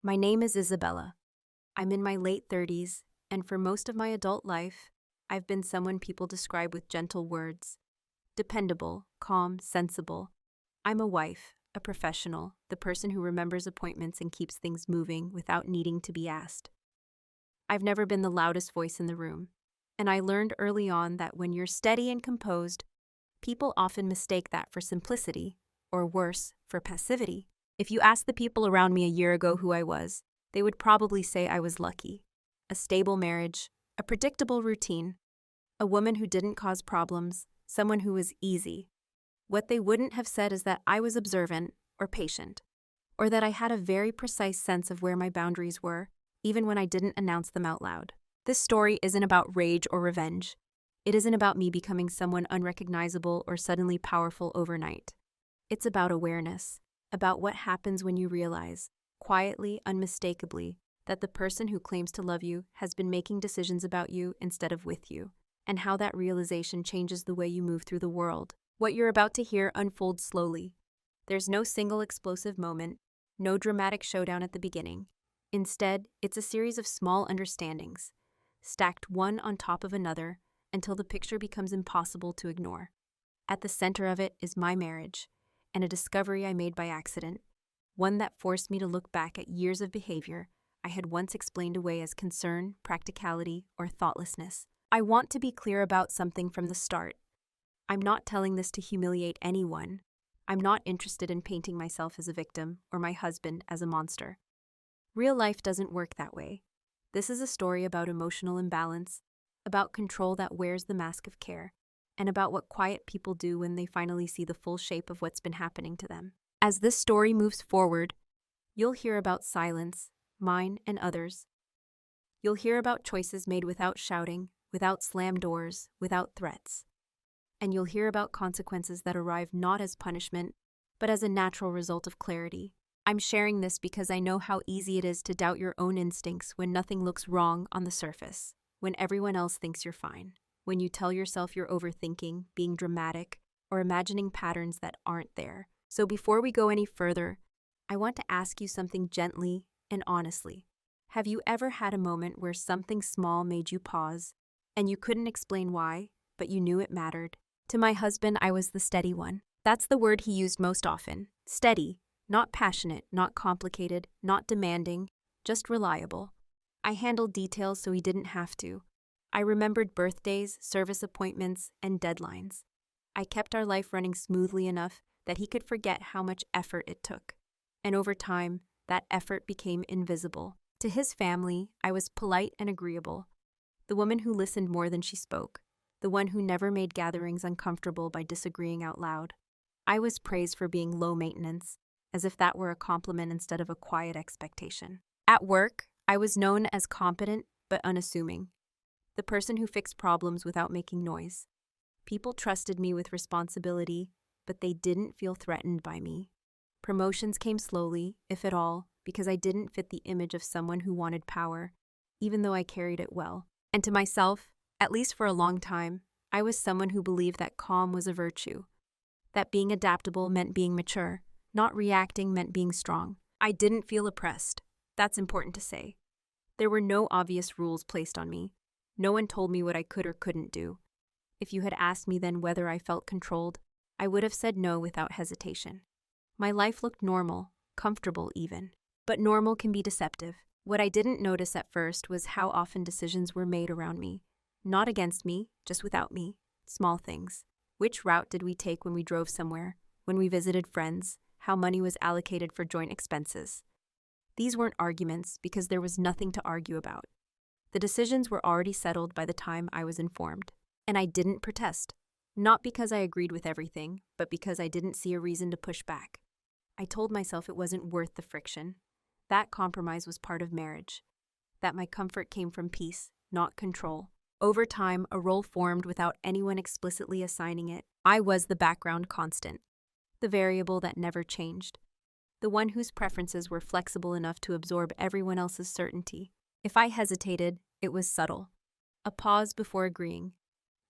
My name is Isabella. I'm in my late 30s, and for most of my adult life, I've been someone people describe with gentle words. Dependable, calm, sensible. I'm a wife, a professional, the person who remembers appointments and keeps things moving without needing to be asked. I've never been the loudest voice in the room, and I learned early on that when you're steady and composed, people often mistake that for simplicity, or worse, for passivity. If you asked the people around me a year ago who I was, they would probably say I was lucky. A stable marriage, a predictable routine, a woman who didn't cause problems, someone who was easy. What they wouldn't have said is that I was observant or patient, or that I had a very precise sense of where my boundaries were, even when I didn't announce them out loud. This story isn't about rage or revenge. It isn't about me becoming someone unrecognizable or suddenly powerful overnight. It's about awareness, about what happens when you realize, quietly, unmistakably, that the person who claims to love you has been making decisions about you instead of with you, and how that realization changes the way you move through the world. What you're about to hear unfolds slowly. There's no single explosive moment, no dramatic showdown at the beginning. Instead, it's a series of small understandings, stacked one on top of another until the picture becomes impossible to ignore. At the center of it is my marriage, and a discovery I made by accident, one that forced me to look back at years of behavior I had once explained away as concern, practicality, or thoughtlessness. I want to be clear about something from the start. I'm not telling this to humiliate anyone. I'm not interested in painting myself as a victim or my husband as a monster. Real life doesn't work that way. This is a story about emotional imbalance, about control that wears the mask of care, and about what quiet people do when they finally see the full shape of what's been happening to them. As this story moves forward, you'll hear about silence, mine and others. You'll hear about choices made without shouting, without slammed doors, without threats. And you'll hear about consequences that arrive not as punishment, but as a natural result of clarity. I'm sharing this because I know how easy it is to doubt your own instincts when nothing looks wrong on the surface, when everyone else thinks you're fine, when you tell yourself you're overthinking, being dramatic, or imagining patterns that aren't there. So before we go any further, I want to ask you something gently and honestly. Have you ever had a moment where something small made you pause, and you couldn't explain why, but you knew it mattered? To my husband, I was the steady one. That's the word he used most often. Steady. Not passionate, not complicated, not demanding, just reliable. I handled details so he didn't have to. I remembered birthdays, service appointments, and deadlines. I kept our life running smoothly enough that he could forget how much effort it took. And over time, that effort became invisible. To his family, I was polite and agreeable. The woman who listened more than she spoke. The one who never made gatherings uncomfortable by disagreeing out loud. I was praised for being low maintenance, as if that were a compliment instead of a quiet expectation. At work, I was known as competent but unassuming. The person who fixed problems without making noise. People trusted me with responsibility, but they didn't feel threatened by me. Promotions came slowly, if at all, because I didn't fit the image of someone who wanted power, even though I carried it well. And to myself, at least for a long time, I was someone who believed that calm was a virtue, that being adaptable meant being mature, not reacting meant being strong. I didn't feel oppressed. That's important to say. There were no obvious rules placed on me. No one told me what I could or couldn't do. If you had asked me then whether I felt controlled, I would have said no without hesitation. My life looked normal, comfortable even. But normal can be deceptive. What I didn't notice at first was how often decisions were made around me. Not against me, just without me. Small things. Which route did we take when we drove somewhere? When we visited friends? How money was allocated for joint expenses? These weren't arguments because there was nothing to argue about. The decisions were already settled by the time I was informed. And I didn't protest. Not because I agreed with everything, but because I didn't see a reason to push back. I told myself it wasn't worth the friction. That compromise was part of marriage. That my comfort came from peace, not control. Over time, a role formed without anyone explicitly assigning it. I was the background constant. The variable that never changed. The one whose preferences were flexible enough to absorb everyone else's certainty. If I hesitated, it was subtle. A pause before agreeing.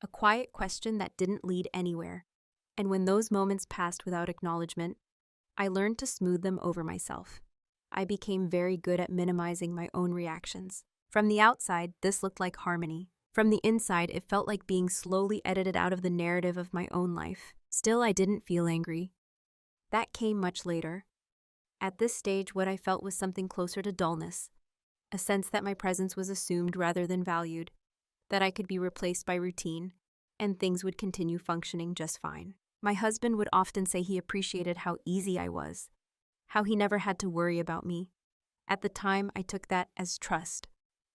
A quiet question that didn't lead anywhere. And when those moments passed without acknowledgement, I learned to smooth them over myself. I became very good at minimizing my own reactions. From the outside, this looked like harmony. From the inside, it felt like being slowly edited out of the narrative of my own life. Still, I didn't feel angry. That came much later. At this stage, what I felt was something closer to dullness, a sense that my presence was assumed rather than valued, that I could be replaced by routine, and things would continue functioning just fine. My husband would often say he appreciated how easy I was, how he never had to worry about me. At the time, I took that as trust.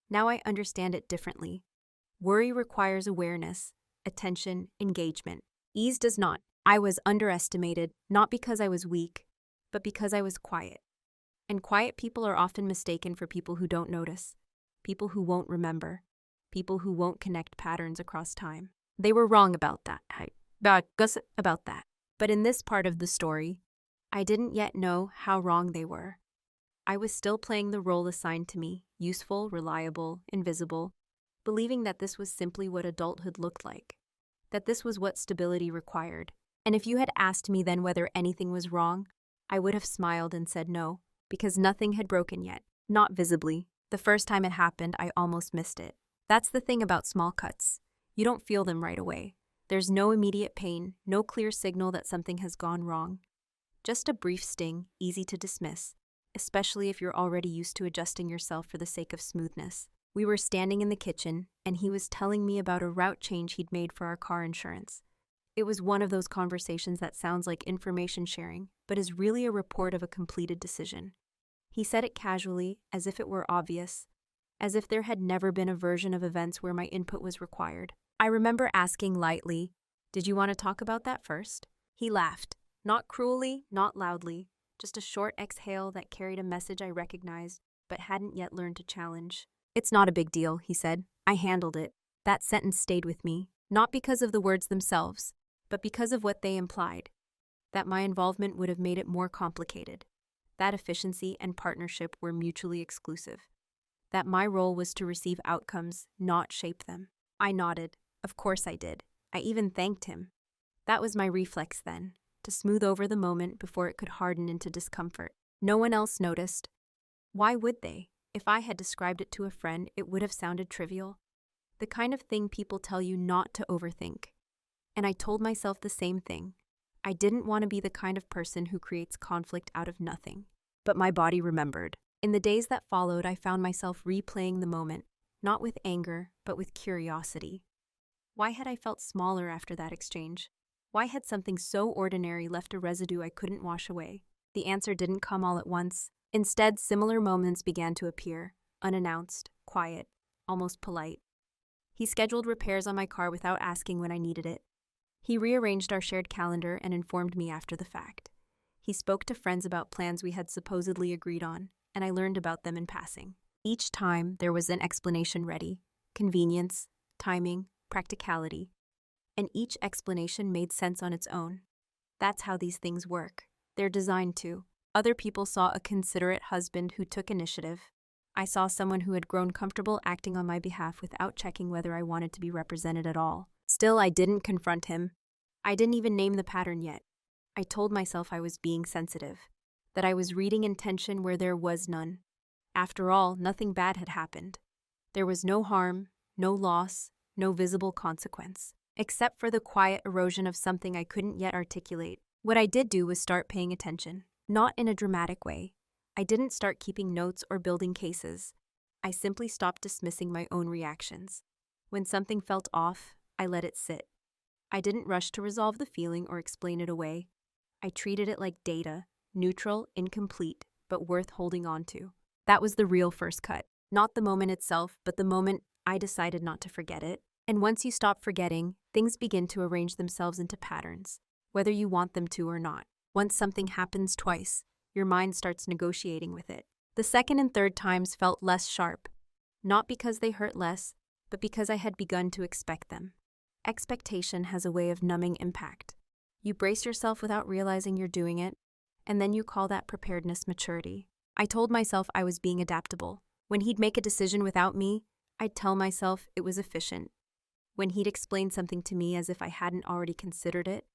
Now I understand it differently. Worry requires awareness, attention, engagement. Ease does not. I was underestimated, not because I was weak, but because I was quiet. And quiet people are often mistaken for people who don't notice, people who won't remember, people who won't connect patterns across time. They were wrong about that. About that. But in this part of the story, I didn't yet know how wrong they were. I was still playing the role assigned to me, useful, reliable, invisible, believing that this was simply what adulthood looked like, that this was what stability required. And if you had asked me then whether anything was wrong, I would have smiled and said no, because nothing had broken yet, not visibly. The first time it happened, I almost missed it. That's the thing about small cuts. You don't feel them right away. There's no immediate pain, no clear signal that something has gone wrong. Just a brief sting, easy to dismiss, especially if you're already used to adjusting yourself for the sake of smoothness. We were standing in the kitchen, and he was telling me about a route change he'd made for our car insurance. It was one of those conversations that sounds like information sharing, but is really a report of a completed decision. He said it casually, as if it were obvious, as if there had never been a version of events where my input was required. I remember asking lightly, "Did you want to talk about that first?" He laughed, not cruelly, not loudly, just a short exhale that carried a message I recognized, but hadn't yet learned to challenge. "It's not a big deal," he said. "I handled it." That sentence stayed with me, not because of the words themselves, but because of what they implied, that my involvement would have made it more complicated, that efficiency and partnership were mutually exclusive, that my role was to receive outcomes, not shape them. I nodded. Of course I did. I even thanked him. That was my reflex then, to smooth over the moment before it could harden into discomfort. No one else noticed. Why would they? If I had described it to a friend, it would have sounded trivial. The kind of thing people tell you not to overthink. And I told myself the same thing. I didn't want to be the kind of person who creates conflict out of nothing. But my body remembered. In the days that followed, I found myself replaying the moment, not with anger, but with curiosity. Why had I felt smaller after that exchange? Why had something so ordinary left a residue I couldn't wash away? The answer didn't come all at once. Instead, similar moments began to appear, unannounced, quiet, almost polite. He scheduled repairs on my car without asking when I needed it. He rearranged our shared calendar and informed me after the fact. He spoke to friends about plans we had supposedly agreed on, and I learned about them in passing. Each time, there was an explanation ready: convenience, timing, practicality. And each explanation made sense on its own. That's how these things work. They're designed to. Other people saw a considerate husband who took initiative. I saw someone who had grown comfortable acting on my behalf without checking whether I wanted to be represented at all. Still, I didn't confront him. I didn't even name the pattern yet. I told myself I was being sensitive, that I was reading intention where there was none. After all, nothing bad had happened. There was no harm, no loss, no visible consequence, except for the quiet erosion of something I couldn't yet articulate. What I did do was start paying attention, not in a dramatic way. I didn't start keeping notes or building cases. I simply stopped dismissing my own reactions. When something felt off, I let it sit. I didn't rush to resolve the feeling or explain it away. I treated it like data, neutral, incomplete, but worth holding on to. That was the real first cut. Not the moment itself, but the moment I decided not to forget it. And once you stop forgetting, things begin to arrange themselves into patterns, whether you want them to or not. Once something happens twice, your mind starts negotiating with it. The second and third times felt less sharp, not because they hurt less, but because I had begun to expect them. Expectation has a way of numbing impact. You brace yourself without realizing you're doing it, and then you call that preparedness maturity. I told myself I was being adaptable. When he'd make a decision without me, I'd tell myself it was efficient. When he'd explain something to me as if I hadn't already considered it,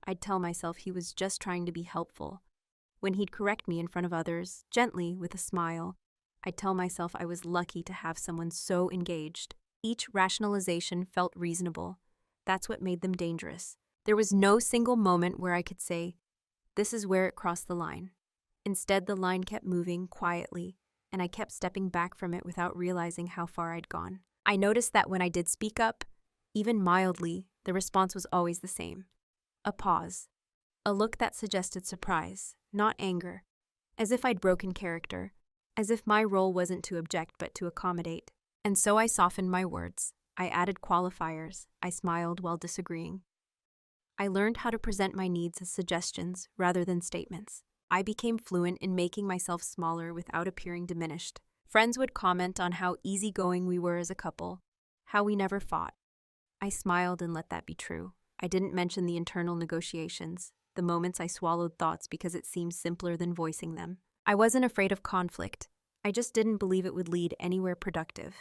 I'd tell myself he was just trying to be helpful. When he'd correct me in front of others, gently, with a smile, I'd tell myself I was lucky to have someone so engaged. Each rationalization felt reasonable. That's what made them dangerous. There was no single moment where I could say, this is where it crossed the line. Instead, the line kept moving quietly, and I kept stepping back from it without realizing how far I'd gone. I noticed that when I did speak up, even mildly, the response was always the same. A pause. A look that suggested surprise, not anger. As if I'd broken character. As if my role wasn't to object but to accommodate. And so I softened my words. I added qualifiers. I smiled while disagreeing. I learned how to present my needs as suggestions rather than statements. I became fluent in making myself smaller without appearing diminished. Friends would comment on how easygoing we were as a couple, how we never fought. I smiled and let that be true. I didn't mention the internal negotiations, the moments I swallowed thoughts because it seemed simpler than voicing them. I wasn't afraid of conflict. I just didn't believe it would lead anywhere productive.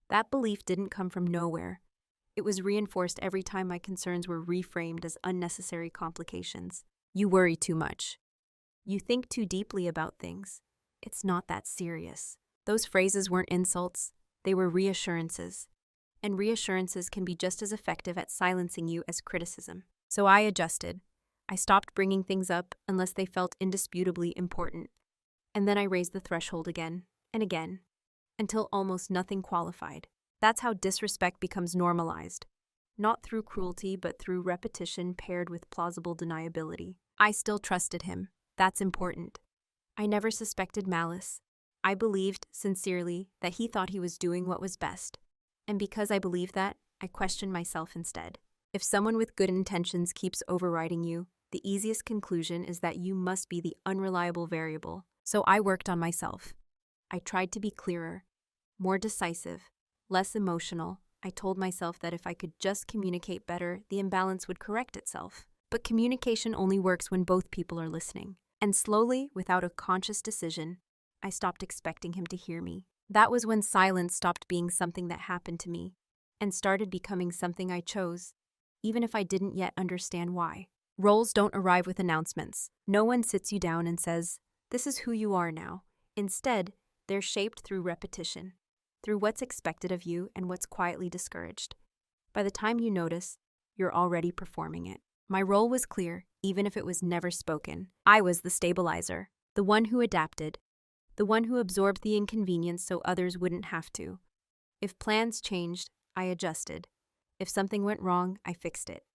That belief didn't come from nowhere. It was reinforced every time my concerns were reframed as unnecessary complications. You worry too much. You think too deeply about things. It's not that serious. Those phrases weren't insults. They were reassurances. And reassurances can be just as effective at silencing you as criticism. So I adjusted. I stopped bringing things up unless they felt indisputably important. And then I raised the threshold again and again, until almost nothing qualified. That's how disrespect becomes normalized. Not through cruelty, but through repetition paired with plausible deniability. I still trusted him. That's important. I never suspected malice. I believed, sincerely, that he thought he was doing what was best. And because I believed that, I questioned myself instead. If someone with good intentions keeps overriding you, the easiest conclusion is that you must be the unreliable variable. So I worked on myself. I tried to be clearer, more decisive, less emotional. I told myself that if I could just communicate better, the imbalance would correct itself. But communication only works when both people are listening. And slowly, without a conscious decision, I stopped expecting him to hear me. That was when silence stopped being something that happened to me and started becoming something I chose, even if I didn't yet understand why. Roles don't arrive with announcements. No one sits you down and says, "This is who you are now." Instead, they're shaped through repetition, through what's expected of you and what's quietly discouraged. By the time you notice, you're already performing it. My role was clear, even if it was never spoken. I was the stabilizer, the one who adapted, the one who absorbed the inconvenience so others wouldn't have to. If plans changed, I adjusted. If something went wrong, I fixed it.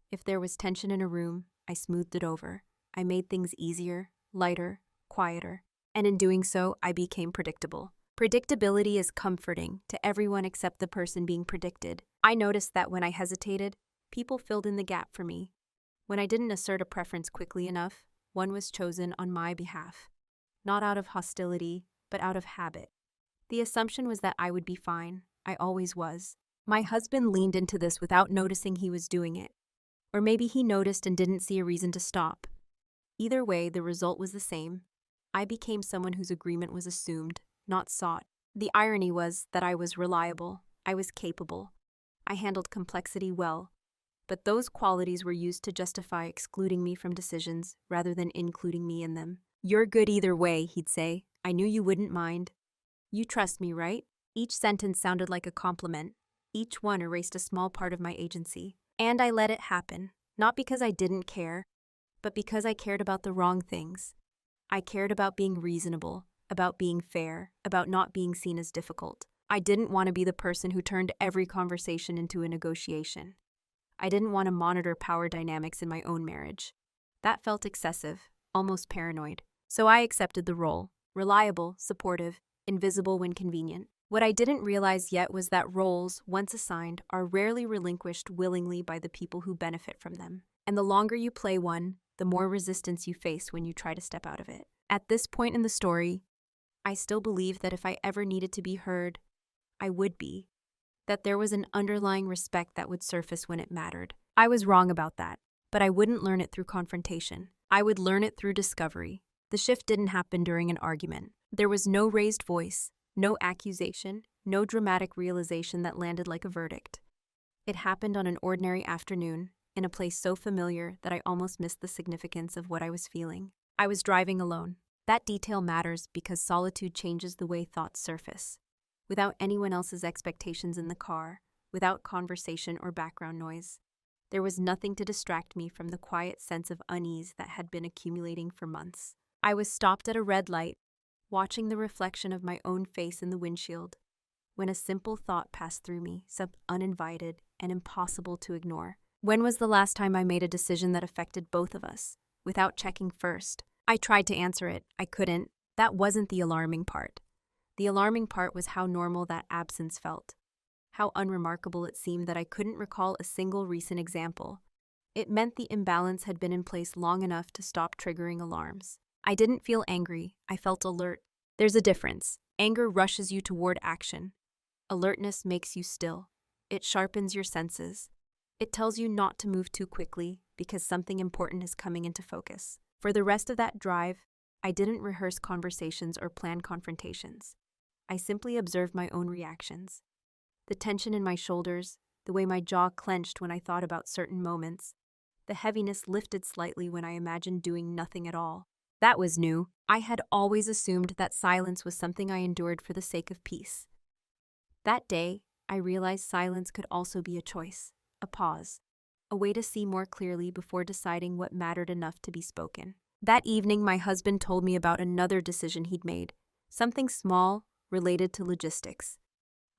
If there was tension in a room, I smoothed it over. I made things easier, lighter, quieter. And in doing so, I became predictable. Predictability is comforting to everyone except the person being predicted. I noticed that when I hesitated, people filled in the gap for me. When I didn't assert a preference quickly enough, one was chosen on my behalf. Not out of hostility, but out of habit. The assumption was that I would be fine. I always was. My husband leaned into this without noticing he was doing it. Or maybe he noticed and didn't see a reason to stop. Either way, the result was the same. I became someone whose agreement was assumed, not sought. The irony was that I was reliable. I was capable. I handled complexity well. But those qualities were used to justify excluding me from decisions rather than including me in them. "You're good either way," he'd say. "I knew you wouldn't mind. You trust me, right?" Each sentence sounded like a compliment. Each one erased a small part of my agency. And I let it happen, not because I didn't care, but because I cared about the wrong things. I cared about being reasonable, about being fair, about not being seen as difficult. I didn't want to be the person who turned every conversation into a negotiation. I didn't want to monitor power dynamics in my own marriage. That felt excessive, almost paranoid. So I accepted the role, reliable, supportive, invisible when convenient. What I didn't realize yet was that roles, once assigned, are rarely relinquished willingly by the people who benefit from them. And the longer you play one, the more resistance you face when you try to step out of it. At this point in the story, I still believed that if I ever needed to be heard, I would be. That there was an underlying respect that would surface when it mattered. I was wrong about that, but I wouldn't learn it through confrontation. I would learn it through discovery. The shift didn't happen during an argument. There was no raised voice, no accusation, no dramatic realization that landed like a verdict. It happened on an ordinary afternoon, in a place so familiar that I almost missed the significance of what I was feeling. I was driving alone. That detail matters because solitude changes the way thoughts surface. Without anyone else's expectations in the car, without conversation or background noise, there was nothing to distract me from the quiet sense of unease that had been accumulating for months. I was stopped at a red light, watching the reflection of my own face in the windshield, when a simple thought passed through me, uninvited and impossible to ignore. When was the last time I made a decision that affected both of us, without checking first? I tried to answer it. I couldn't. That wasn't the alarming part. The alarming part was how normal that absence felt. How unremarkable it seemed that I couldn't recall a single recent example. It meant the imbalance had been in place long enough to stop triggering alarms. I didn't feel angry. I felt alert. There's a difference. Anger rushes you toward action. Alertness makes you still. It sharpens your senses. It tells you not to move too quickly because something important is coming into focus. For the rest of that drive, I didn't rehearse conversations or plan confrontations. I simply observed my own reactions. The tension in my shoulders, the way my jaw clenched when I thought about certain moments, the heaviness lifted slightly when I imagined doing nothing at all. That was new. I had always assumed that silence was something I endured for the sake of peace. That day, I realized silence could also be a choice, a pause, a way to see more clearly before deciding what mattered enough to be spoken. That evening, my husband told me about another decision he'd made, something small, related to logistics.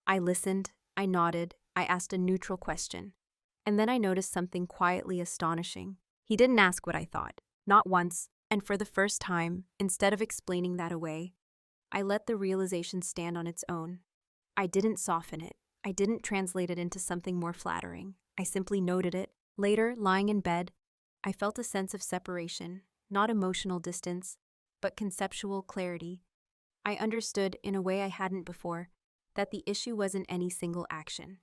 I listened, I nodded, I asked a neutral question. And then I noticed something quietly astonishing. He didn't ask what I thought, not once, and for the first time, instead of explaining that away, I let the realization stand on its own. I didn't soften it. I didn't translate it into something more flattering. I simply noted it. Later, lying in bed, I felt a sense of separation, not emotional distance, but conceptual clarity. I understood, in a way I hadn't before, that the issue wasn't any single action.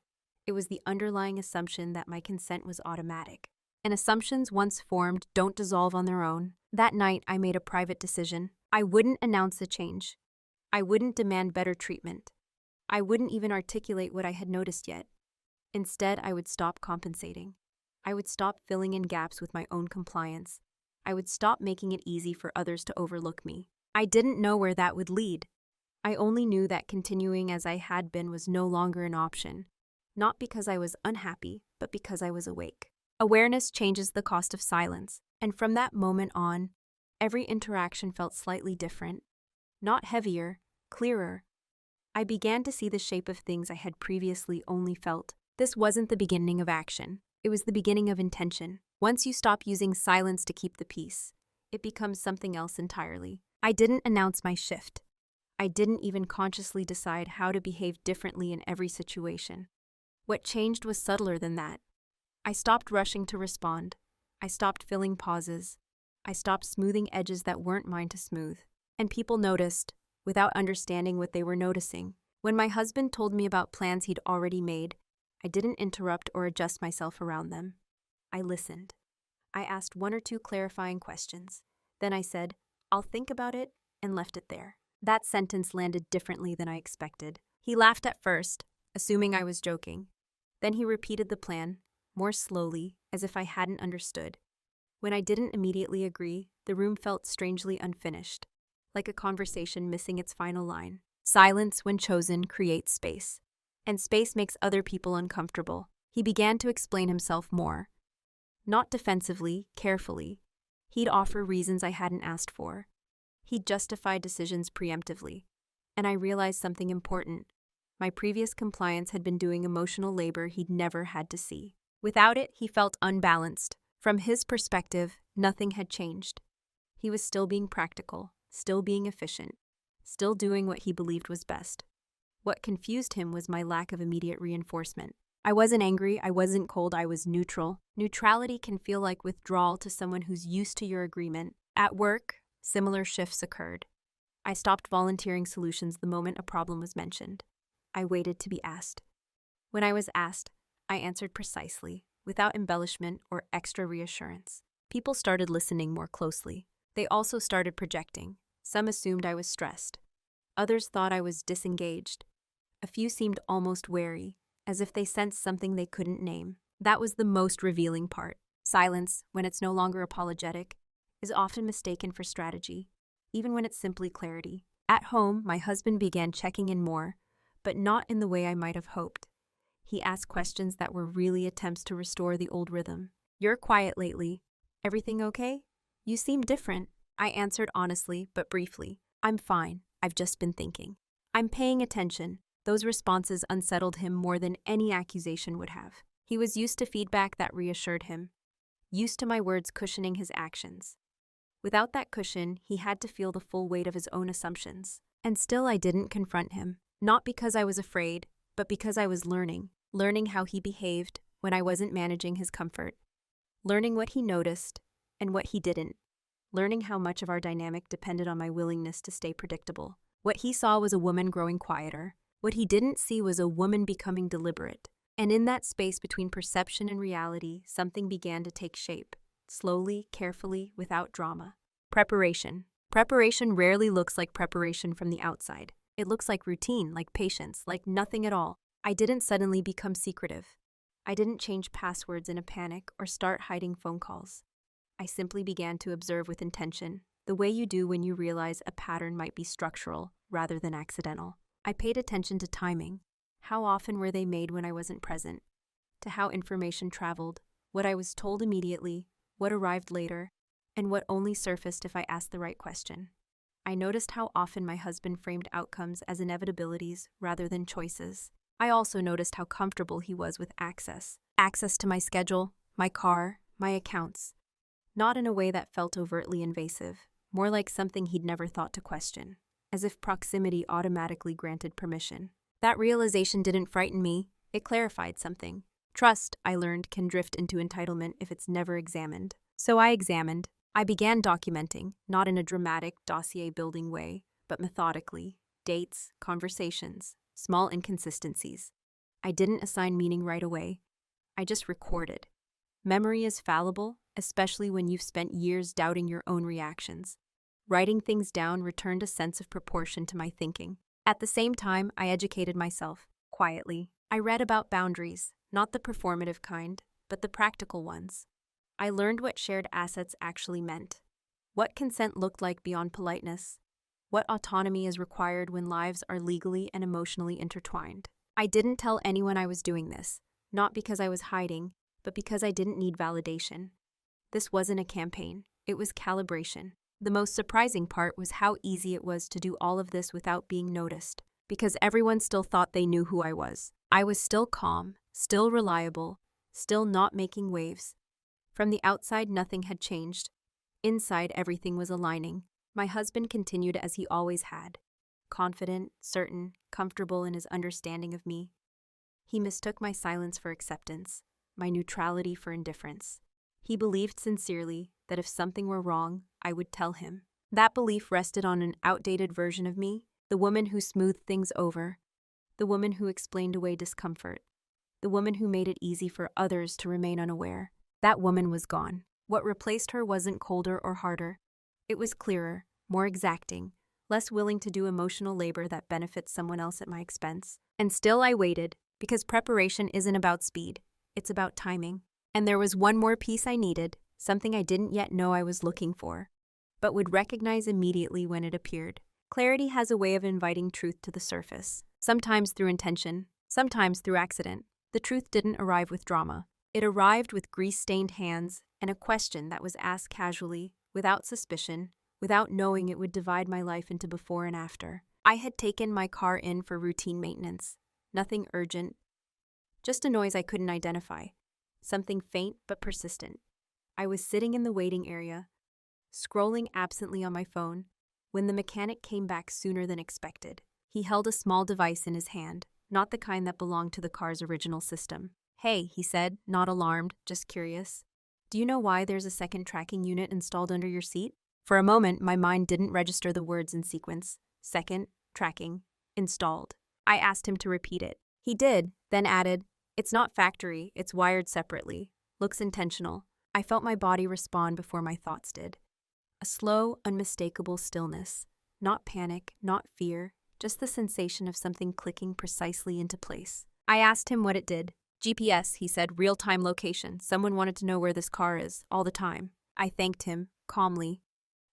It was the underlying assumption that my consent was automatic. And assumptions once formed don't dissolve on their own. That night, I made a private decision. I wouldn't announce a change. I wouldn't demand better treatment. I wouldn't even articulate what I had noticed yet. Instead, I would stop compensating. I would stop filling in gaps with my own compliance. I would stop making it easy for others to overlook me. I didn't know where that would lead. I only knew that continuing as I had been was no longer an option. Not because I was unhappy, but because I was awake. Awareness changes the cost of silence, and from that moment on, every interaction felt slightly different. Not heavier, clearer. I began to see the shape of things I had previously only felt. This wasn't the beginning of action. It was the beginning of intention. Once you stop using silence to keep the peace, it becomes something else entirely. I didn't announce my shift. I didn't even consciously decide how to behave differently in every situation. What changed was subtler than that. I stopped rushing to respond. I stopped filling pauses. I stopped smoothing edges that weren't mine to smooth. And people noticed, without understanding what they were noticing. When my husband told me about plans he'd already made, I didn't interrupt or adjust myself around them. I listened. I asked one or two clarifying questions. Then I said, "I'll think about it," and left it there. That sentence landed differently than I expected. He laughed at first, assuming I was joking. Then he repeated the plan, more slowly, as if I hadn't understood. When I didn't immediately agree, the room felt strangely unfinished, like a conversation missing its final line. Silence, when chosen, creates space. And space makes other people uncomfortable. He began to explain himself more. Not defensively, carefully. He'd offer reasons I hadn't asked for. He'd justify decisions preemptively. And I realized something important. My previous compliance had been doing emotional labor he'd never had to see. Without it, he felt unbalanced. From his perspective, nothing had changed. He was still being practical, still being efficient, still doing what he believed was best. What confused him was my lack of immediate reinforcement. I wasn't angry, I wasn't cold, I was neutral. Neutrality can feel like withdrawal to someone who's used to your agreement. At work, similar shifts occurred. I stopped volunteering solutions the moment a problem was mentioned. I waited to be asked. When I was asked, I answered precisely, without embellishment or extra reassurance. People started listening more closely. They also started projecting. Some assumed I was stressed. Others thought I was disengaged. A few seemed almost wary, as if they sensed something they couldn't name. That was the most revealing part. Silence, when it's no longer apologetic, is often mistaken for strategy, even when it's simply clarity. At home, my husband began checking in more, but not in the way I might have hoped. He asked questions that were really attempts to restore the old rhythm. "You're quiet lately. Everything okay? You seem different." I answered honestly, but briefly. "I'm fine. I've just been thinking." "I'm paying attention." Those responses unsettled him more than any accusation would have. He was used to feedback that reassured him, used to my words cushioning his actions. Without that cushion, he had to feel the full weight of his own assumptions. And still I didn't confront him, not because I was afraid, but because I was learning how he behaved when I wasn't managing his comfort, learning what he noticed and what he didn't, learning how much of our dynamic depended on my willingness to stay predictable. What he saw was a woman growing quieter. What he didn't see was a woman becoming deliberate. And in that space between perception and reality, something began to take shape, slowly, carefully, without drama. Preparation. Preparation rarely looks like preparation from the outside. It looks like routine, like patience, like nothing at all. I didn't suddenly become secretive. I didn't change passwords in a panic or start hiding phone calls. I simply began to observe with intention, the way you do when you realize a pattern might be structural rather than accidental. I paid attention to timing. How often were they made when I wasn't present? To how information traveled, what I was told immediately, what arrived later, and what only surfaced if I asked the right question. I noticed how often my husband framed outcomes as inevitabilities rather than choices. I also noticed how comfortable he was with access to my schedule, my car, my accounts. Not in a way that felt overtly invasive, more like something he'd never thought to question, as if proximity automatically granted permission. That realization didn't frighten me, it clarified something. Trust, I learned, can drift into entitlement if it's never examined. So I examined. I began documenting, not in a dramatic, dossier-building way, but methodically. Dates, conversations, small inconsistencies. I didn't assign meaning right away. I just recorded. Memory is fallible, especially when you've spent years doubting your own reactions. Writing things down returned a sense of proportion to my thinking. At the same time, I educated myself, quietly. I read about boundaries, not the performative kind, but the practical ones. I learned what shared assets actually meant, what consent looked like beyond politeness, what autonomy is required when lives are legally and emotionally intertwined. I didn't tell anyone I was doing this, not because I was hiding, but because I didn't need validation. This wasn't a campaign, it was calibration. The most surprising part was how easy it was to do all of this without being noticed, because everyone still thought they knew who I was. I was still calm, still reliable, still not making waves. From the outside, nothing had changed. Inside, everything was aligning. My husband continued as he always had, confident, certain, comfortable in his understanding of me. He mistook my silence for acceptance, my neutrality for indifference. He believed sincerely that if something were wrong, I would tell him. That belief rested on an outdated version of me, the woman who smoothed things over, the woman who explained away discomfort, the woman who made it easy for others to remain unaware. That woman was gone. What replaced her wasn't colder or harder. It was clearer, more exacting, less willing to do emotional labor that benefits someone else at my expense. And still I waited, because preparation isn't about speed, it's about timing. And there was one more piece I needed, something I didn't yet know I was looking for, but would recognize immediately when it appeared. Clarity has a way of inviting truth to the surface, sometimes through intention, sometimes through accident. The truth didn't arrive with drama. It arrived with grease-stained hands and a question that was asked casually, without suspicion, without knowing it would divide my life into before and after. I had taken my car in for routine maintenance. Nothing urgent, just a noise I couldn't identify. Something faint but persistent. I was sitting in the waiting area, scrolling absently on my phone, when the mechanic came back sooner than expected. He held a small device in his hand, not the kind that belonged to the car's original system. "Hey," he said, not alarmed, just curious. "Do you know why there's a second tracking unit installed under your seat?" For a moment, my mind didn't register the words in sequence. Second, tracking, installed. I asked him to repeat it. He did, then added, "It's not factory, it's wired separately. Looks intentional." I felt my body respond before my thoughts did. A slow, unmistakable stillness. Not panic, not fear, just the sensation of something clicking precisely into place. I asked him what it did. "GPS," he said, "real-time location. Someone wanted to know where this car is, all the time." I thanked him, calmly.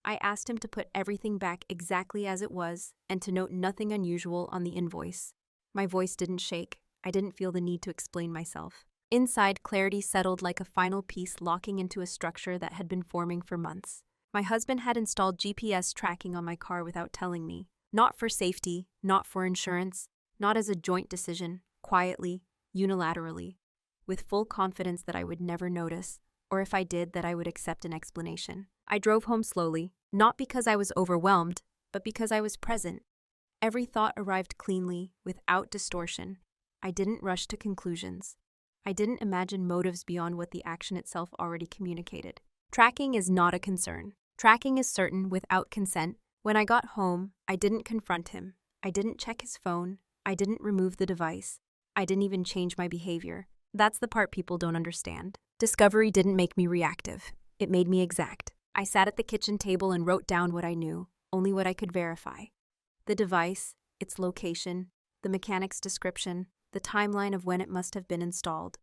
I asked him to put everything back exactly as it was and to note nothing unusual on the invoice. My voice didn't shake. I didn't feel the need to explain myself. Inside, clarity settled like a final piece locking into a structure that had been forming for months. My husband had installed GPS tracking on my car without telling me. Not for safety, not for insurance, not as a joint decision, quietly, unilaterally, with full confidence that I would never notice, or if I did, that I would accept an explanation. I drove home slowly, not because I was overwhelmed, but because I was present. Every thought arrived cleanly, without distortion. I didn't rush to conclusions. I didn't imagine motives beyond what the action itself already communicated. Tracking is not a concern. Tracking is certain without consent. When I got home, I didn't confront him. I didn't check his phone. I didn't remove the device. I didn't even change my behavior. That's the part people don't understand. Discovery didn't make me reactive. It made me exact. I sat at the kitchen table and wrote down what I knew, only what I could verify. The device, its location, the mechanic's description, the timeline of when it must have been installed.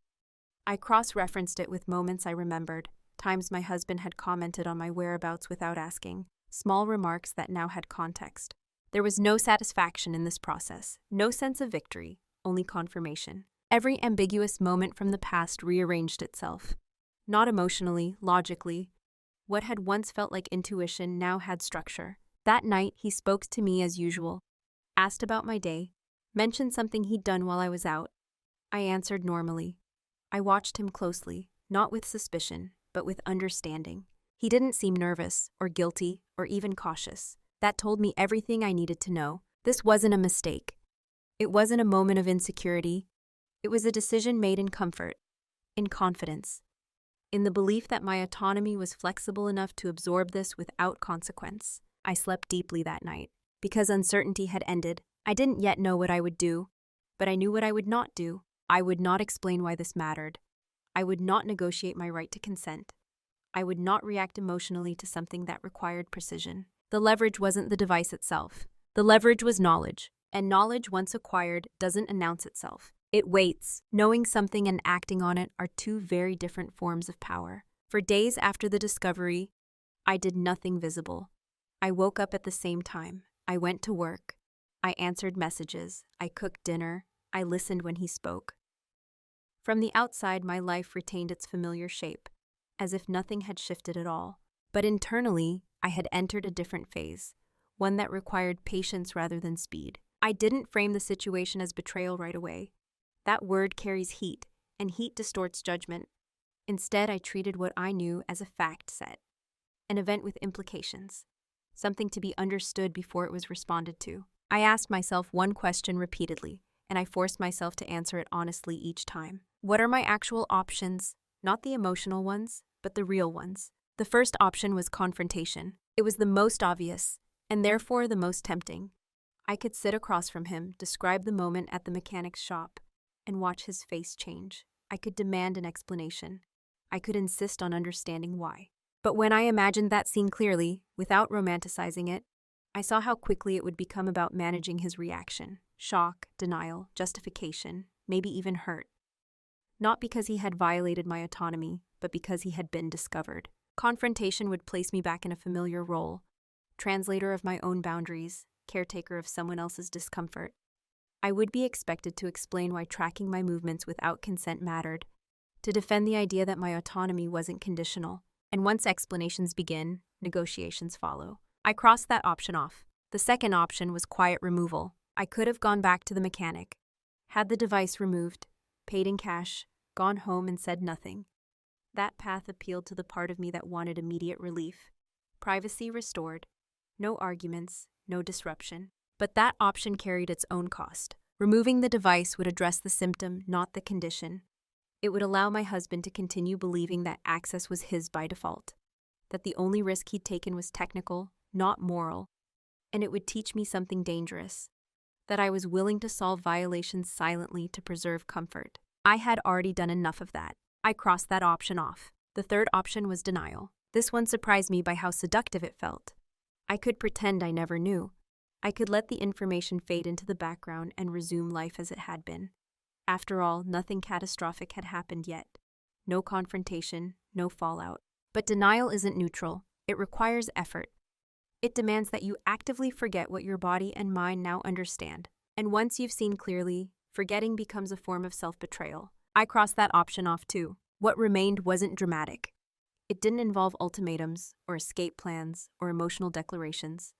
I cross-referenced it with moments I remembered, times my husband had commented on my whereabouts without asking, small remarks that now had context. There was no satisfaction in this process, no sense of victory, only confirmation. Every ambiguous moment from the past rearranged itself. Not emotionally, logically. What had once felt like intuition now had structure. That night, he spoke to me as usual, asked about my day, mentioned something he'd done while I was out. I answered normally. I watched him closely, not with suspicion, but with understanding. He didn't seem nervous, or guilty, or even cautious. That told me everything I needed to know. This wasn't a mistake. It wasn't a moment of insecurity. It was a decision made in comfort, in confidence, in the belief that my autonomy was flexible enough to absorb this without consequence. I slept deeply that night. Because uncertainty had ended, I didn't yet know what I would do, but I knew what I would not do. I would not explain why this mattered. I would not negotiate my right to consent. I would not react emotionally to something that required precision. The leverage wasn't the device itself. The leverage was knowledge, and knowledge once acquired doesn't announce itself. It waits. Knowing something and acting on it are two very different forms of power. For days after the discovery, I did nothing visible. I woke up at the same time. I went to work. I answered messages. I cooked dinner. I listened when he spoke. From the outside, my life retained its familiar shape, as if nothing had shifted at all. But internally, I had entered a different phase, one that required patience rather than speed. I didn't frame the situation as betrayal right away. That word carries heat, and heat distorts judgment. Instead, I treated what I knew as a fact set, an event with implications, something to be understood before it was responded to. I asked myself one question repeatedly, and I forced myself to answer it honestly each time. What are my actual options? Not the emotional ones, but the real ones. The first option was confrontation. It was the most obvious, and therefore the most tempting. I could sit across from him, describe the moment at the mechanic's shop, and watch his face change. I could demand an explanation. I could insist on understanding why. But when I imagined that scene clearly, without romanticizing it, I saw how quickly it would become about managing his reaction. Shock, denial, justification, maybe even hurt. Not because he had violated my autonomy, but because he had been discovered. Confrontation would place me back in a familiar role, translator of my own boundaries, caretaker of someone else's discomfort. I would be expected to explain why tracking my movements without consent mattered, to defend the idea that my autonomy wasn't conditional. And once explanations begin, negotiations follow. I crossed that option off. The second option was quiet removal. I could have gone back to the mechanic, had the device removed, paid in cash, gone home and said nothing. That path appealed to the part of me that wanted immediate relief. Privacy restored. No arguments, no disruption. But that option carried its own cost. Removing the device would address the symptom, not the condition. It would allow my husband to continue believing that access was his by default, that the only risk he'd taken was technical, not moral, and it would teach me something dangerous, that I was willing to solve violations silently to preserve comfort. I had already done enough of that. I crossed that option off. The third option was denial. This one surprised me by how seductive it felt. I could pretend I never knew. I could let the information fade into the background and resume life as it had been. After all, nothing catastrophic had happened yet. No confrontation, no fallout. But denial isn't neutral. It requires effort. It demands that you actively forget what your body and mind now understand. And once you've seen clearly, forgetting becomes a form of self-betrayal. I crossed that option off too. What remained wasn't dramatic. It didn't involve ultimatums or escape plans or emotional declarations.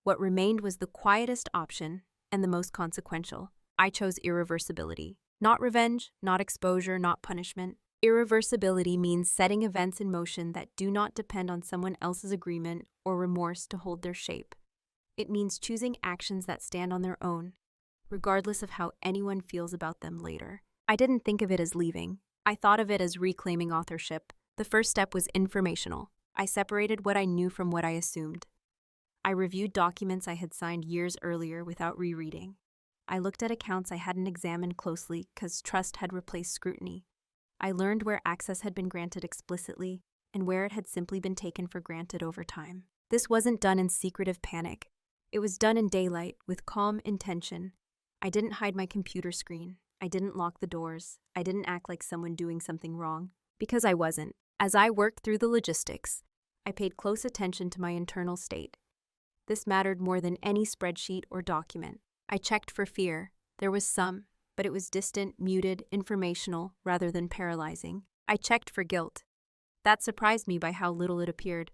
What remained was the quietest option and the most consequential. I chose irreversibility. Not revenge, not exposure, not punishment. Irreversibility means setting events in motion that do not depend on someone else's agreement or remorse to hold their shape. It means choosing actions that stand on their own, regardless of how anyone feels about them later. I didn't think of it as leaving. I thought of it as reclaiming authorship. The first step was informational. I separated what I knew from what I assumed. I reviewed documents I had signed years earlier without rereading. I looked at accounts I hadn't examined closely because trust had replaced scrutiny. I learned where access had been granted explicitly and where it had simply been taken for granted over time. This wasn't done in secretive panic. It was done in daylight, with calm intention. I didn't hide my computer screen. I didn't lock the doors. I didn't act like someone doing something wrong, because I wasn't. As I worked through the logistics, I paid close attention to my internal state. This mattered more than any spreadsheet or document. I checked for fear. There was some, but it was distant, muted, informational, rather than paralyzing. I checked for guilt. That surprised me by how little it appeared.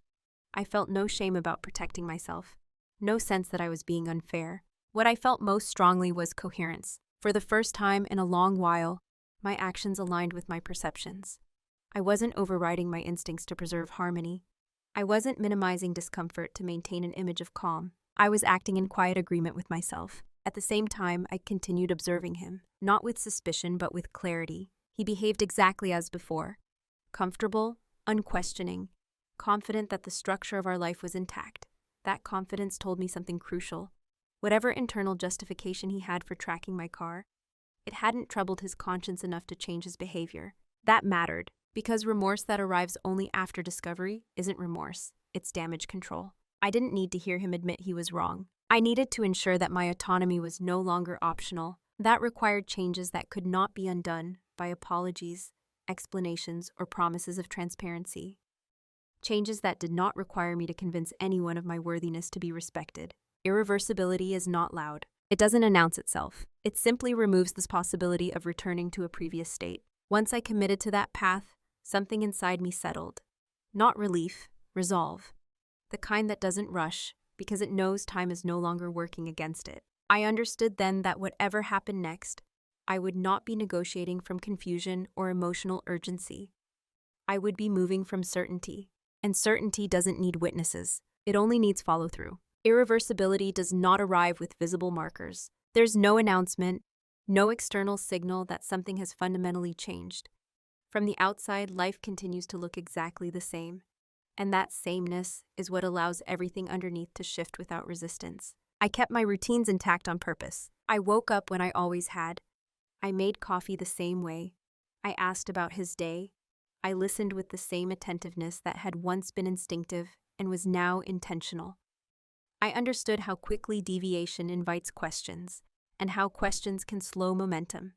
I felt no shame about protecting myself, no sense that I was being unfair. What I felt most strongly was coherence. For the first time in a long while, my actions aligned with my perceptions. I wasn't overriding my instincts to preserve harmony. I wasn't minimizing discomfort to maintain an image of calm. I was acting in quiet agreement with myself. At the same time, I continued observing him, not with suspicion but with clarity. He behaved exactly as before, comfortable, unquestioning, confident that the structure of our life was intact. That confidence told me something crucial. Whatever internal justification he had for tracking my car, it hadn't troubled his conscience enough to change his behavior. That mattered, because remorse that arrives only after discovery isn't remorse, it's damage control. I didn't need to hear him admit he was wrong. I needed to ensure that my autonomy was no longer optional. That required changes that could not be undone by apologies, explanations, or promises of transparency. Changes that did not require me to convince anyone of my worthiness to be respected. Irreversibility is not loud. It doesn't announce itself. It simply removes this possibility of returning to a previous state. Once I committed to that path, something inside me settled. Not relief, resolve. The kind that doesn't rush, because it knows time is no longer working against it. I understood then that whatever happened next, I would not be negotiating from confusion or emotional urgency. I would be moving from certainty. And certainty doesn't need witnesses. It only needs follow-through. Irreversibility does not arrive with visible markers. There's no announcement, no external signal that something has fundamentally changed. From the outside, life continues to look exactly the same. And that sameness is what allows everything underneath to shift without resistance. I kept my routines intact on purpose. I woke up when I always had. I made coffee the same way. I asked about his day. I listened with the same attentiveness that had once been instinctive and was now intentional. I understood how quickly deviation invites questions, and how questions can slow momentum.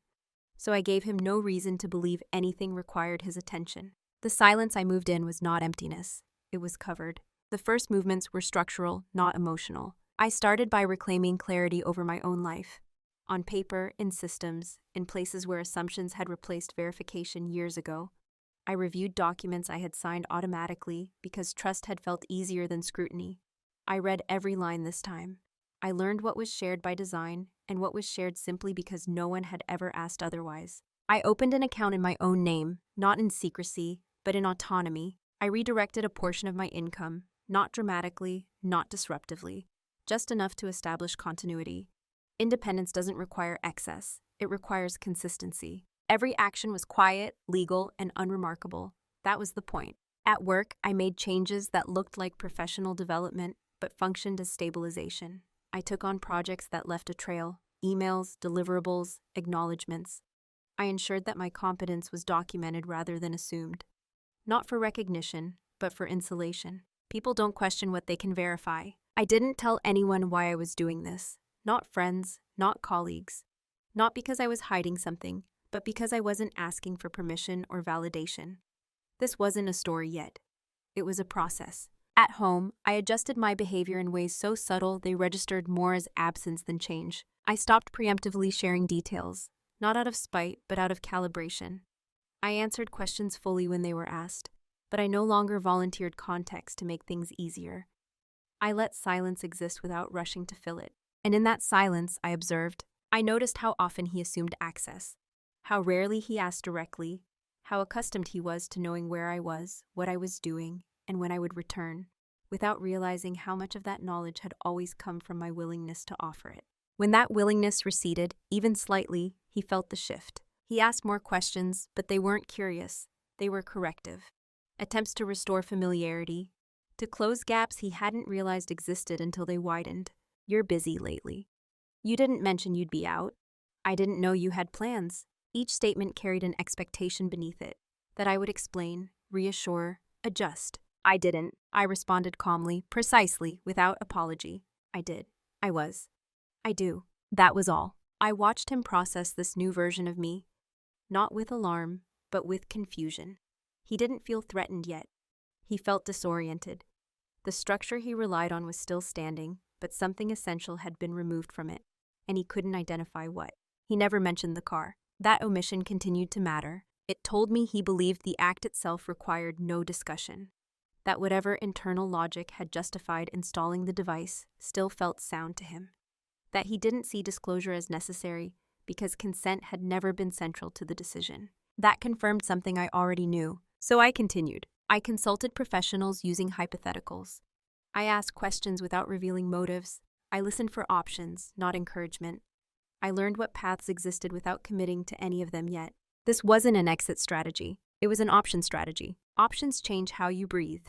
So I gave him no reason to believe anything required his attention. The silence I moved in was not emptiness. It was covered. The first movements were structural, not emotional. I started by reclaiming clarity over my own life. On paper, in systems, in places where assumptions had replaced verification years ago. I reviewed documents I had signed automatically because trust had felt easier than scrutiny. I read every line this time. I learned what was shared by design and what was shared simply because no one had ever asked otherwise. I opened an account in my own name, not in secrecy, but in autonomy. I redirected a portion of my income, not dramatically, not disruptively, just enough to establish continuity. Independence doesn't require excess. It requires consistency. Every action was quiet, legal, and unremarkable. That was the point. At work, I made changes that looked like professional development, but functioned as stabilization. I took on projects that left a trail, emails, deliverables, acknowledgements. I ensured that my competence was documented rather than assumed. Not for recognition, but for insulation. People don't question what they can verify. I didn't tell anyone why I was doing this. Not friends, not colleagues. Not because I was hiding something, but because I wasn't asking for permission or validation. This wasn't a story yet. It was a process. At home, I adjusted my behavior in ways so subtle they registered more as absence than change. I stopped preemptively sharing details, not out of spite, but out of calibration. I answered questions fully when they were asked, but I no longer volunteered context to make things easier. I let silence exist without rushing to fill it. And in that silence, I observed, I noticed how often he assumed access, how rarely he asked directly, how accustomed he was to knowing where I was, what I was doing, and when I would return, without realizing how much of that knowledge had always come from my willingness to offer it. When that willingness receded, even slightly, he felt the shift. He asked more questions, but they weren't curious. They were corrective. Attempts to restore familiarity, to close gaps he hadn't realized existed until they widened. You're busy lately. You didn't mention you'd be out. I didn't know you had plans. Each statement carried an expectation beneath it, that I would explain, reassure, adjust. I didn't. I responded calmly, precisely, without apology. I did. I was. I do. That was all. I watched him process this new version of me, not with alarm, but with confusion. He didn't feel threatened yet. He felt disoriented. The structure he relied on was still standing, but something essential had been removed from it, and he couldn't identify what. He never mentioned the car. That omission continued to matter. It told me he believed the act itself required no discussion, that whatever internal logic had justified installing the device still felt sound to him, that he didn't see disclosure as necessary because consent had never been central to the decision. That confirmed something I already knew, so I continued. I consulted professionals using hypotheticals. I asked questions without revealing motives. I listened for options, not encouragement. I learned what paths existed without committing to any of them yet. This wasn't an exit strategy. It was an option strategy. Options change how you breathe.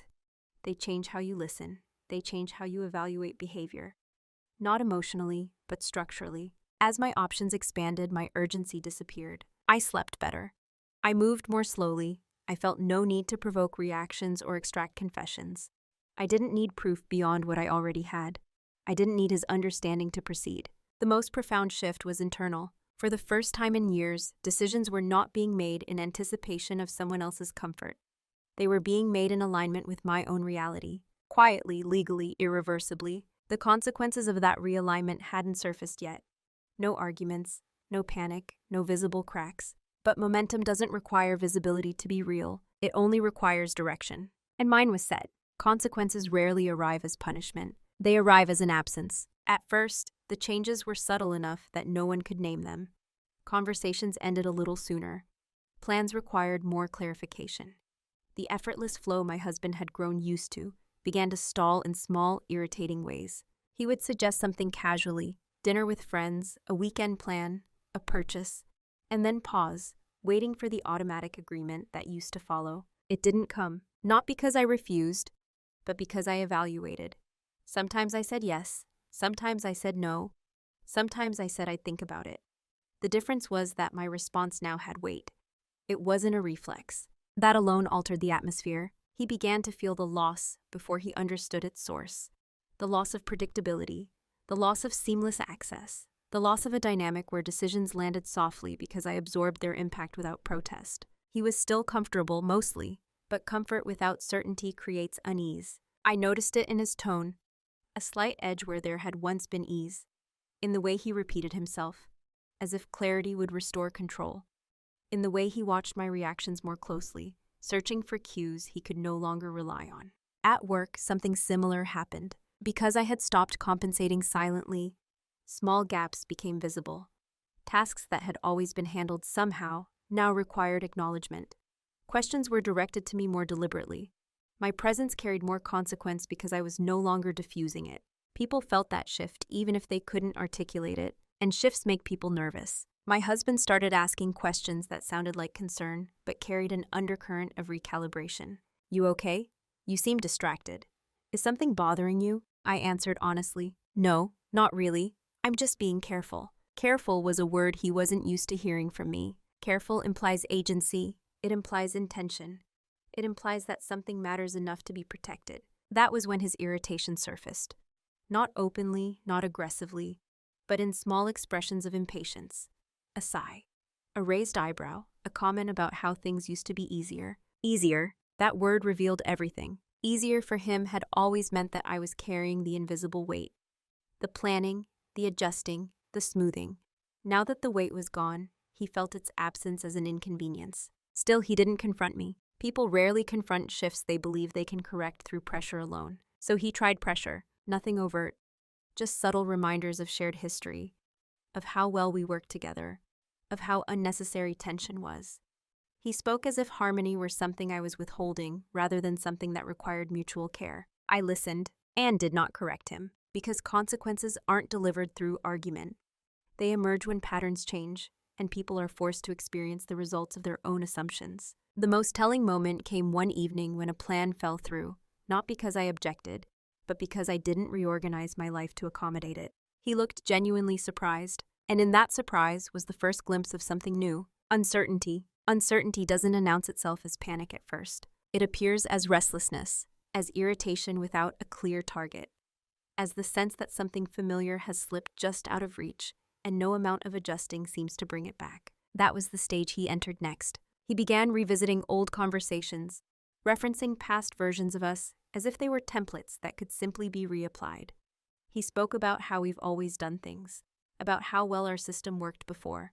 They change how you listen. They change how you evaluate behavior. Not emotionally, but structurally. As my options expanded, my urgency disappeared. I slept better. I moved more slowly. I felt no need to provoke reactions or extract confessions. I didn't need proof beyond what I already had. I didn't need his understanding to proceed. The most profound shift was internal. For the first time in years, decisions were not being made in anticipation of someone else's comfort. They were being made in alignment with my own reality. Quietly, legally, irreversibly. The consequences of that realignment hadn't surfaced yet. No arguments, no panic, no visible cracks. But momentum doesn't require visibility to be real. It only requires direction. And mine was set. Consequences rarely arrive as punishment. They arrive as an absence. At first, the changes were subtle enough that no one could name them. Conversations ended a little sooner. Plans required more clarification. The effortless flow my husband had grown used to began to stall in small, irritating ways. He would suggest something casually, dinner with friends, a weekend plan, a purchase, and then pause, waiting for the automatic agreement that used to follow. It didn't come, not because I refused, but because I evaluated. Sometimes I said yes, sometimes I said no, sometimes I said I'd think about it. The difference was that my response now had weight. It wasn't a reflex. That alone altered the atmosphere. He began to feel the loss before he understood its source. The loss of predictability, the loss of seamless access, the loss of a dynamic where decisions landed softly because I absorbed their impact without protest. He was still comfortable, mostly, but comfort without certainty creates unease. I noticed it in his tone, a slight edge where there had once been ease, in the way he repeated himself, as if clarity would restore control, in the way he watched my reactions more closely, searching for cues he could no longer rely on. At work, something similar happened. Because I had stopped compensating silently, small gaps became visible. Tasks that had always been handled somehow now required acknowledgement. Questions were directed to me more deliberately. My presence carried more consequence because I was no longer diffusing it. People felt that shift even if they couldn't articulate it, and shifts make people nervous. My husband started asking questions that sounded like concern, but carried an undercurrent of recalibration. You okay? You seem distracted. Is something bothering you? I answered honestly. No, not really. I'm just being careful. Careful was a word he wasn't used to hearing from me. Careful implies agency. It implies intention. It implies that something matters enough to be protected. That was when his irritation surfaced. Not openly, not aggressively, but in small expressions of impatience. A sigh, a raised eyebrow, a comment about how things used to be easier. Easier, that word revealed everything. Easier for him had always meant that I was carrying the invisible weight. The planning, the adjusting, the smoothing. Now that the weight was gone, he felt its absence as an inconvenience. Still, he didn't confront me. People rarely confront shifts they believe they can correct through pressure alone. So he tried pressure, nothing overt, just subtle reminders of shared history, of how well we worked together, of how unnecessary tension was. He spoke as if harmony were something I was withholding rather than something that required mutual care. I listened and did not correct him, because consequences aren't delivered through argument. They emerge when patterns change, and people are forced to experience the results of their own assumptions. The most telling moment came one evening when a plan fell through, not because I objected, but because I didn't reorganize my life to accommodate it. He looked genuinely surprised, and in that surprise was the first glimpse of something new: uncertainty. Uncertainty doesn't announce itself as panic at first. It appears as restlessness, as irritation without a clear target, as the sense that something familiar has slipped just out of reach, and no amount of adjusting seems to bring it back. That was the stage he entered next. He began revisiting old conversations, referencing past versions of us as if they were templates that could simply be reapplied. He spoke about how we've always done things, about how well our system worked before.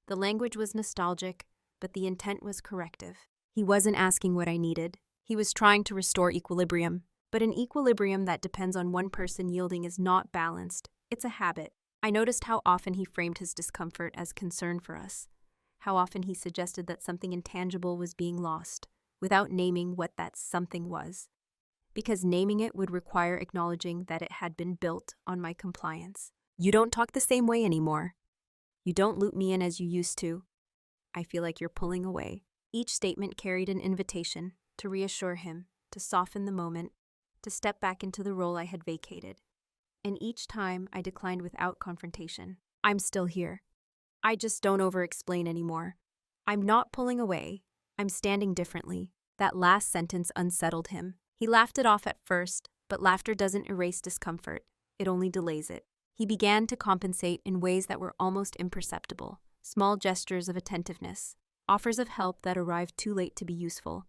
The language was nostalgic, but the intent was corrective. He wasn't asking what I needed. He was trying to restore equilibrium. But an equilibrium that depends on one person yielding is not balanced. It's a habit. I noticed how often he framed his discomfort as concern for us, how often he suggested that something intangible was being lost, without naming what that something was, because naming it would require acknowledging that it had been built on my compliance. You don't talk the same way anymore. You don't loop me in as you used to. I feel like you're pulling away. Each statement carried an invitation to reassure him, to soften the moment, to step back into the role I had vacated. And each time I declined without confrontation. I'm still here. I just don't over-explain anymore. I'm not pulling away. I'm standing differently. That last sentence unsettled him. He laughed it off at first, but laughter doesn't erase discomfort. It only delays it. He began to compensate in ways that were almost imperceptible. Small gestures of attentiveness, offers of help that arrived too late to be useful,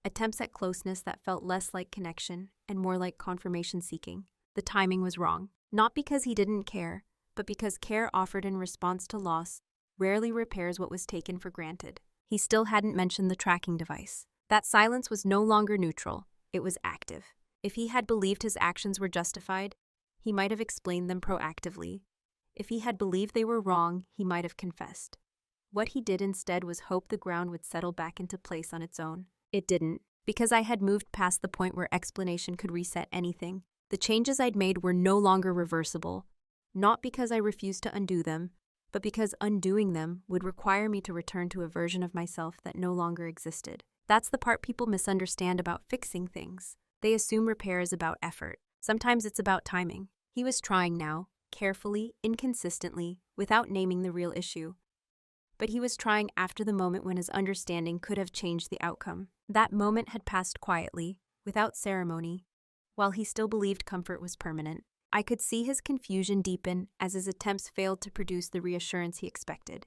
attempts at closeness that felt less like connection and more like confirmation seeking. The timing was wrong, not because he didn't care, but because care offered in response to loss rarely repairs what was taken for granted. He still hadn't mentioned the tracking device. That silence was no longer neutral, it was active. If he had believed his actions were justified, he might have explained them proactively. If he had believed they were wrong, he might have confessed. What he did instead was hope the ground would settle back into place on its own. It didn't, because I had moved past the point where explanation could reset anything. The changes I'd made were no longer reversible, not because I refused to undo them, but because undoing them would require me to return to a version of myself that no longer existed. That's the part people misunderstand about fixing things. They assume repair is about effort. Sometimes it's about timing. He was trying now, carefully, inconsistently, without naming the real issue. But he was trying after the moment when his understanding could have changed the outcome. That moment had passed quietly, without ceremony, while he still believed comfort was permanent. I could see his confusion deepen as his attempts failed to produce the reassurance he expected.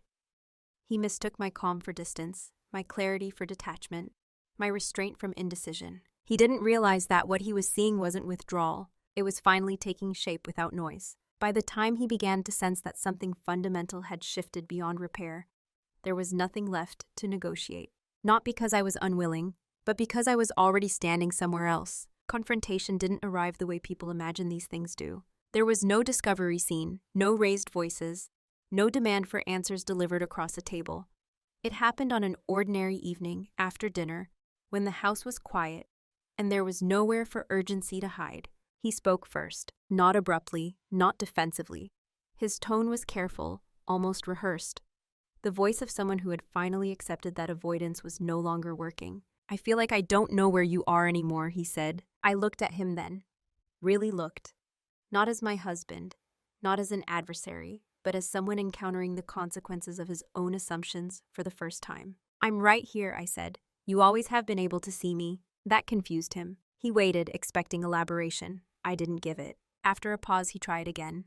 He mistook my calm for distance, my clarity for detachment, my restraint from indecision. He didn't realize that what he was seeing wasn't withdrawal. It was finally taking shape without noise. By the time he began to sense that something fundamental had shifted beyond repair, there was nothing left to negotiate. Not because I was unwilling, but because I was already standing somewhere else. Confrontation didn't arrive the way people imagine these things do. There was no discovery scene, no raised voices, no demand for answers delivered across a table. It happened on an ordinary evening after dinner, when the house was quiet, and there was nowhere for urgency to hide. He spoke first, not abruptly, not defensively. His tone was careful, almost rehearsed. The voice of someone who had finally accepted that avoidance was no longer working. I feel like I don't know where you are anymore, he said. I looked at him then. Really looked. Not as my husband, not as an adversary, but as someone encountering the consequences of his own assumptions for the first time. I'm right here, I said. You always have been able to see me. That confused him. He waited, expecting elaboration. I didn't give it. After a pause, he tried again.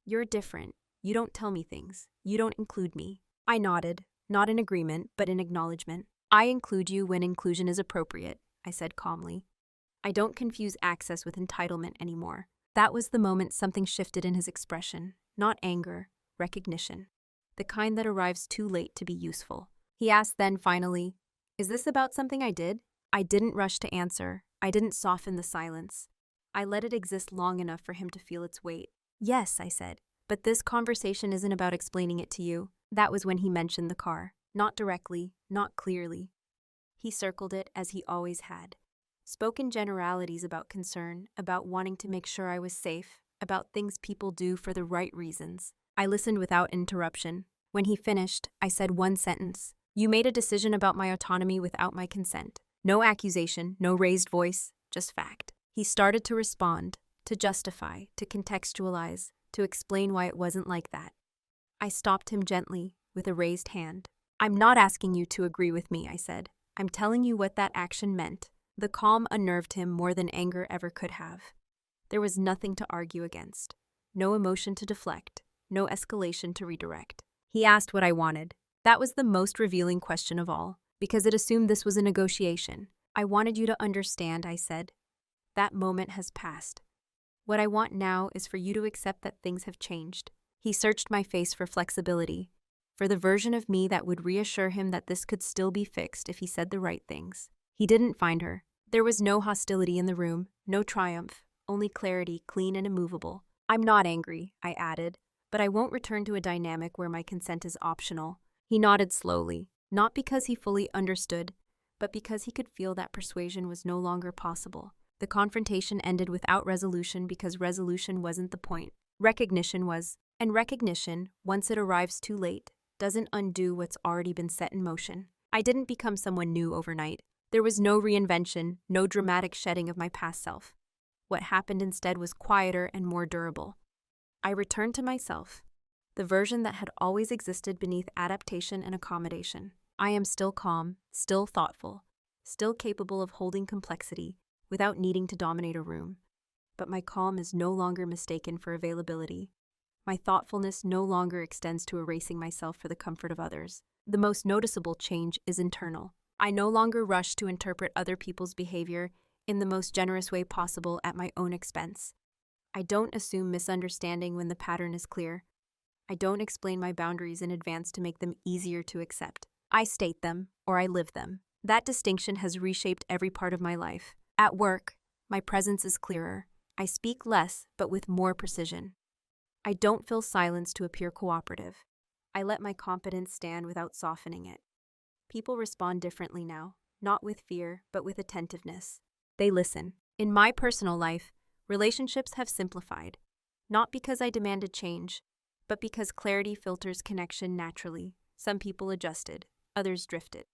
You're different. You don't tell me things. You don't include me. I nodded, not in agreement, but in acknowledgement. I include you when inclusion is appropriate, I said calmly. I don't confuse access with entitlement anymore. That was the moment something shifted in his expression. Not anger, recognition. The kind that arrives too late to be useful. He asked then, finally, "Is this about something I did?" I didn't rush to answer. I didn't soften the silence. I let it exist long enough for him to feel its weight. "Yes," I said, "but this conversation isn't about explaining it to you." That was when he mentioned the car. Not directly, not clearly. He circled it as he always had. Spoke in generalities about concern, about wanting to make sure I was safe, about things people do for the right reasons. I listened without interruption. When he finished, I said one sentence. "You made a decision about my autonomy without my consent." No accusation, no raised voice, just fact. He started to respond, to justify, to contextualize, to explain why it wasn't like that. I stopped him gently, with a raised hand. "I'm not asking you to agree with me," I said. "I'm telling you what that action meant." The calm unnerved him more than anger ever could have. There was nothing to argue against. No emotion to deflect. No escalation to redirect. He asked what I wanted. That was the most revealing question of all, because it assumed this was a negotiation. "I wanted you to understand," I said. "That moment has passed. What I want now is for you to accept that things have changed." He searched my face for flexibility, for the version of me that would reassure him that this could still be fixed if he said the right things. He didn't find her. There was no hostility in the room, no triumph, only clarity, clean and immovable. "I'm not angry," I added, "but I won't return to a dynamic where my consent is optional." He nodded slowly, not because he fully understood, but because he could feel that persuasion was no longer possible. The confrontation ended without resolution because resolution wasn't the point. Recognition was, and recognition, once it arrives too late, doesn't undo what's already been set in motion. I didn't become someone new overnight. There was no reinvention, no dramatic shedding of my past self. What happened instead was quieter and more durable. I returned to myself, the version that had always existed beneath adaptation and accommodation. I am still calm, still thoughtful, still capable of holding complexity without needing to dominate a room. But my calm is no longer mistaken for availability. My thoughtfulness no longer extends to erasing myself for the comfort of others. The most noticeable change is internal. I no longer rush to interpret other people's behavior in the most generous way possible at my own expense. I don't assume misunderstanding when the pattern is clear. I don't explain my boundaries in advance to make them easier to accept. I state them, or I live them. That distinction has reshaped every part of my life. At work, my presence is clearer. I speak less, but with more precision. I don't fill silence to appear cooperative. I let my competence stand without softening it. People respond differently now, not with fear, but with attentiveness. They listen. In my personal life, relationships have simplified, not because I demanded change, but because clarity filters connection naturally. Some people adjusted, others drifted.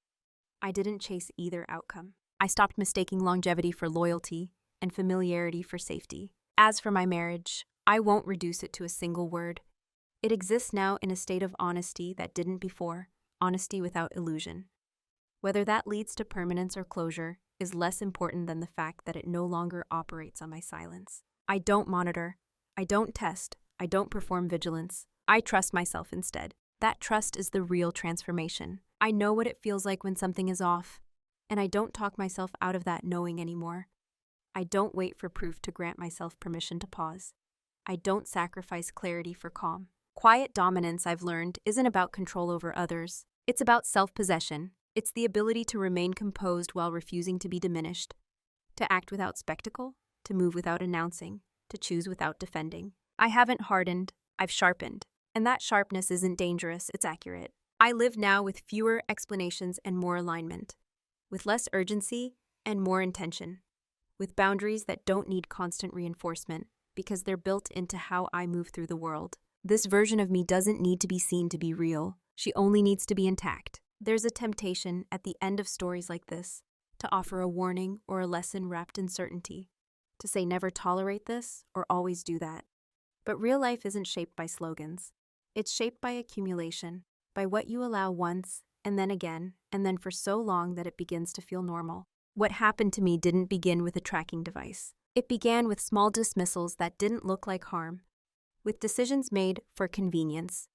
I didn't chase either outcome. I stopped mistaking longevity for loyalty and familiarity for safety. As for my marriage, I won't reduce it to a single word. It exists now in a state of honesty that didn't before, honesty without illusion. Whether that leads to permanence or closure is less important than the fact that it no longer operates on my silence. I don't monitor, I don't test, I don't perform vigilance. I trust myself instead. That trust is the real transformation. I know what it feels like when something is off, and I don't talk myself out of that knowing anymore. I don't wait for proof to grant myself permission to pause. I don't sacrifice clarity for calm. Quiet dominance, I've learned, isn't about control over others. It's about self-possession. It's the ability to remain composed while refusing to be diminished, to act without spectacle, to move without announcing, to choose without defending. I haven't hardened, I've sharpened. And that sharpness isn't dangerous, it's accurate. I live now with fewer explanations and more alignment, with less urgency and more intention, with boundaries that don't need constant reinforcement because they're built into how I move through the world. This version of me doesn't need to be seen to be real. She only needs to be intact. There's a temptation at the end of stories like this to offer a warning or a lesson wrapped in certainty, to say never tolerate this or always do that. But real life isn't shaped by slogans. It's shaped by accumulation, by what you allow once, and then for so long that it begins to feel normal. What happened to me didn't begin with a tracking device. It began with small dismissals that didn't look like harm, with decisions made for convenience,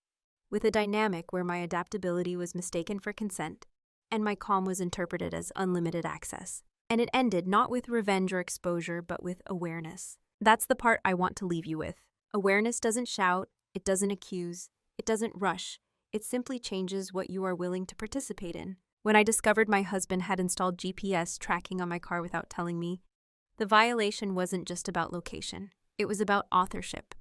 with a dynamic where my adaptability was mistaken for consent, and my calm was interpreted as unlimited access. And it ended not with revenge or exposure, but with awareness. That's the part I want to leave you with. Awareness doesn't shout, it doesn't accuse, it doesn't rush. It simply changes what you are willing to participate in. When I discovered my husband had installed GPS tracking on my car without telling me, the violation wasn't just about location. It was about authorship,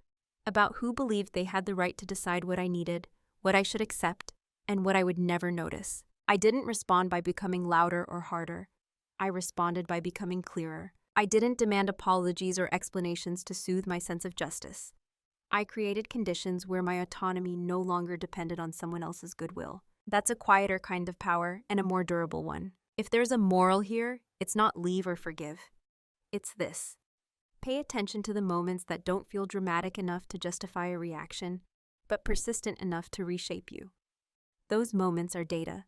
about who believed they had the right to decide what I needed, what I should accept, and what I would never notice. I didn't respond by becoming louder or harder. I responded by becoming clearer. I didn't demand apologies or explanations to soothe my sense of justice. I created conditions where my autonomy no longer depended on someone else's goodwill. That's a quieter kind of power and a more durable one. If there's a moral here, it's not leave or forgive. It's this. Pay attention to the moments that don't feel dramatic enough to justify a reaction, but persistent enough to reshape you. Those moments are data,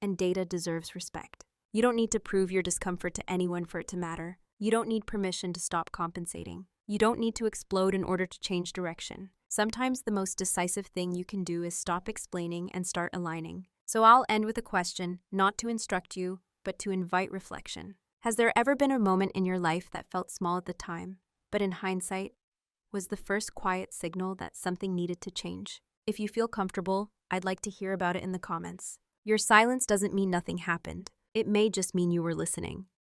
and data deserves respect. You don't need to prove your discomfort to anyone for it to matter. You don't need permission to stop compensating. You don't need to explode in order to change direction. Sometimes the most decisive thing you can do is stop explaining and start aligning. So I'll end with a question, not to instruct you, but to invite reflection. Has there ever been a moment in your life that felt small at the time, but in hindsight, was the first quiet signal that something needed to change? If you feel comfortable, I'd like to hear about it in the comments. Your silence doesn't mean nothing happened. It may just mean you were listening.